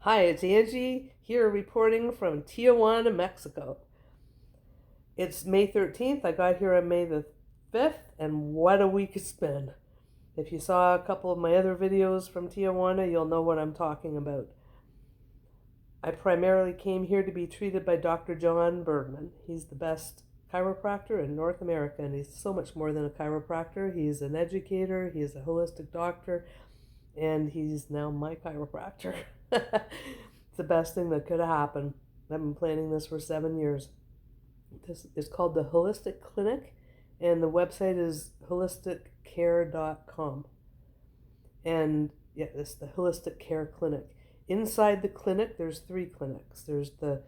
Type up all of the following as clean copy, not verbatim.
Hi, it's Angie here reporting from Tijuana, Mexico. It's May 13th. I got here on May the 5th, and what a week it's been. If you saw a couple of my other videos from Tijuana, you'll know what I'm talking about. I primarily came here to be treated by Dr. John Bergman. He's the best chiropractor in North America, and he's so much more than a chiropractor. He's an educator, he's a holistic doctor, and he's now my chiropractor. It's the best thing that could have happened. I've been planning this for 7 years. This is called the Holistic Clinic, and the website is holisticcare.com. And yeah, it's the Holistic Care Clinic. Inside the clinic, there's 3 clinics. There's the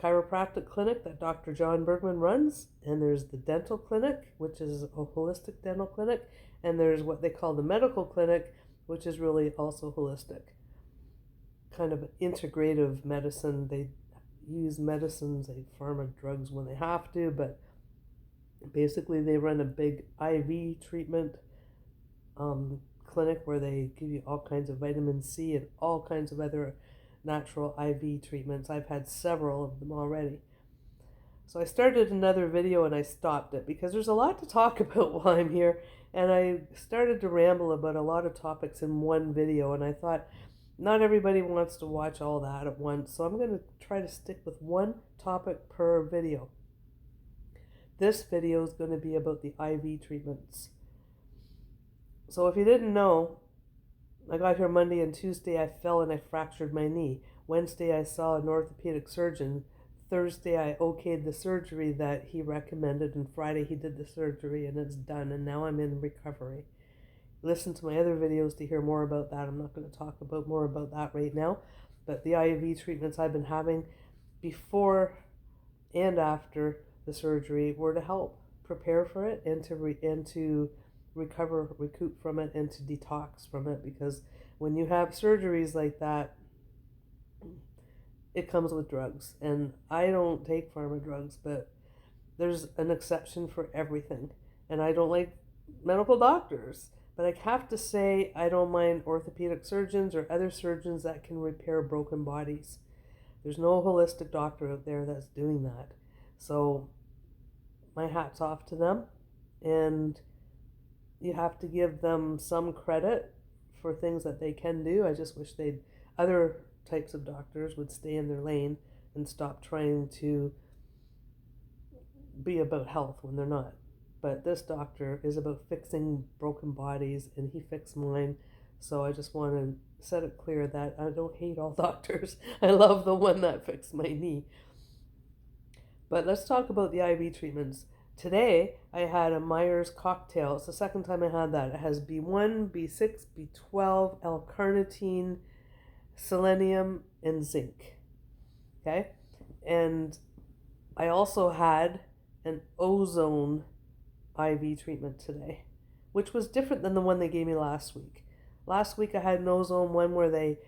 chiropractic clinic that Dr. John Bergman runs, and there's the dental clinic, which is a holistic dental clinic, and there's what they call the medical clinic, which is really also holistic. Kind of integrative medicine. They use medicines, they pharma drugs when they have to, but basically they run a big IV treatment clinic where they give you all kinds of vitamin C and all kinds of other natural IV treatments. I've had several of them already. So I started another video and I stopped it because there's a lot to talk about while I'm here, and I started to ramble about a lot of topics in one video, and I thought not everybody wants to watch all that at once, so I'm going to try to stick with one topic per video. This video is going to be about the IV treatments. So if you didn't know, I got here Monday and Tuesday I fell and I fractured my knee. Wednesday I saw an orthopedic surgeon. Thursday I okayed the surgery that he recommended, and Friday he did the surgery and it's done, and now I'm in recovery. Listen to my other videos to hear more about that. I'm not going to talk about more about that right now, but the IV treatments I've been having before and after the surgery were to help prepare for it and to recover, recoup from it, and to detox from it, because when you have surgeries like that, it comes with drugs, and I don't take pharma drugs, but there's an exception for everything, and I don't like medical doctors, but I have to say I don't mind orthopedic surgeons or other surgeons that can repair broken bodies. There's no holistic doctor out there that's doing that, so my hat's off to them, and you have to give them some credit for things that they can do. I just wish other types of doctors would stay in their lane and stop trying to be about health when they're not. But this doctor is about fixing broken bodies, and he fixed mine. So I just want to set it clear that I don't hate all doctors. I love the one that fixed my knee. But let's talk about the IV treatments. Today I had a Myers cocktail. It's the second time I had that. It has B1, B6, B12, L-carnitine, selenium, and zinc. Okay? And I also had an ozone IV treatment today, which was different than the one they gave me last week. Last week I had an ozone one where they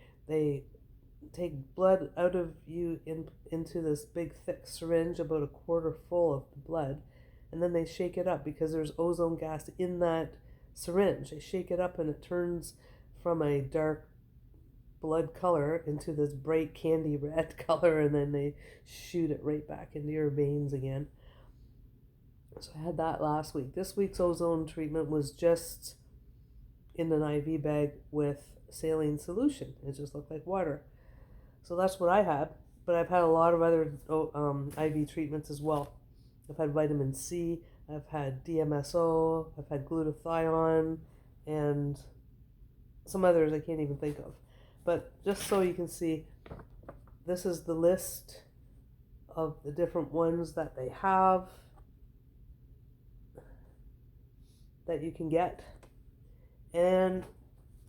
take blood out of you into this big thick syringe, about a quarter full of the blood, and then they shake it up because there's ozone gas in that syringe. They shake it up and it turns from a dark blood color into this bright candy red color, and then they shoot it right back into your veins again. So I had that last week. This week's ozone treatment was just in an IV bag with saline solution. It just looked like water. So that's what I had. But I've had a lot of other IV treatments as well. I've had vitamin C, I've had DMSO, I've had glutathione, and some others I can't even think of. But just so you can see, this is the list of the different ones that they have that you can get. And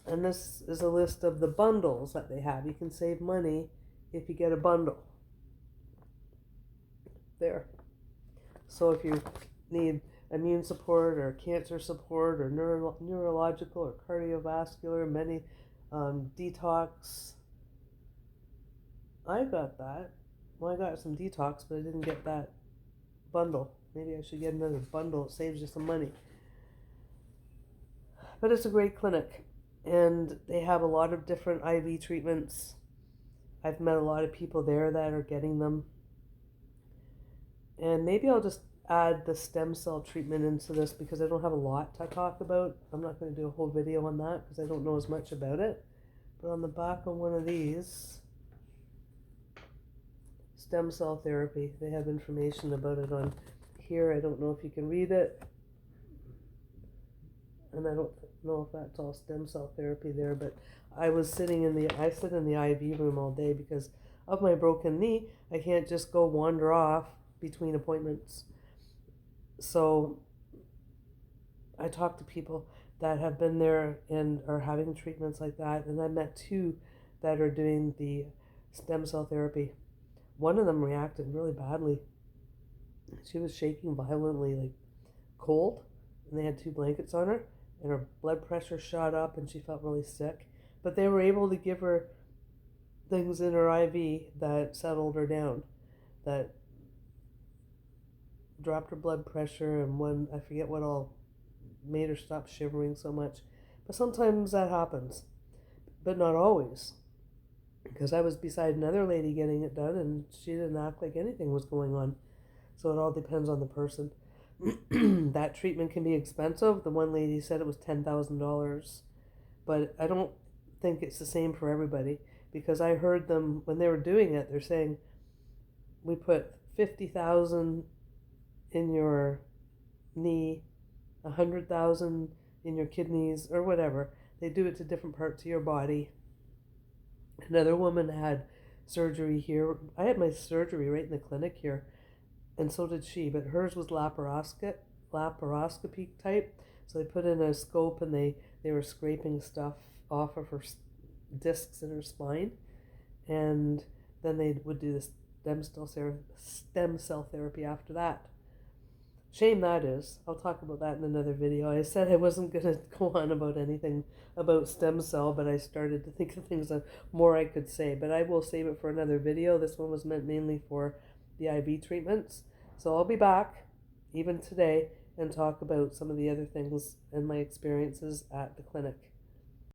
this is a list of the bundles that they have. You can save money if you get a bundle. There. So if you need immune support or cancer support or neurological or cardiovascular, detox, I got that. Well, I got some detox, but I didn't get that bundle. Maybe I should get another bundle. It saves you some money. But it's a great clinic, and they have a lot of different IV treatments. I've met a lot of people there that are getting them. And maybe I'll just add the stem cell treatment into this because I don't have a lot to talk about. I'm not going to do a whole video on that because I don't know as much about it. But on the back of one of these, stem cell therapy, they have information about it on here. I don't know if you can read it. And I don't know if that's all stem cell therapy there, but I sit in the IV room all day because of my broken knee. I can't just go wander off between appointments. So I talk to people that have been there and are having treatments like that, and I met 2 that are doing the stem cell therapy. One of them reacted really badly. She was shaking violently, like cold, and they had 2 blankets on her, and her blood pressure shot up and she felt really sick. But they were able to give her things in her IV that settled her down, that dropped her blood pressure, and one, I forget what all made her stop shivering so much. But sometimes that happens, but not always. Because I was beside another lady getting it done and she didn't act like anything was going on. So it all depends on the person. That treatment can be expensive. The one lady said it was $10,000, but I don't think it's the same for everybody, because I heard them when they were doing it, they're saying, we put 50,000 in your knee, 100,000 in your kidneys, or whatever. They do it to different parts of your body. Another woman had surgery here. I had my surgery right in the clinic here, and so did she, but hers was laparoscopy type. So they put in a scope and they were scraping stuff off of her discs in her spine, and then they would do the stem cell therapy after that. Shame that is. I'll talk about that in another video. I said I wasn't going to go on about anything about stem cell, but I started to think of things that more I could say. But I will save it for another video. This one was meant mainly for the IV treatments. So I'll be back, even today, and talk about some of the other things and my experiences at the clinic.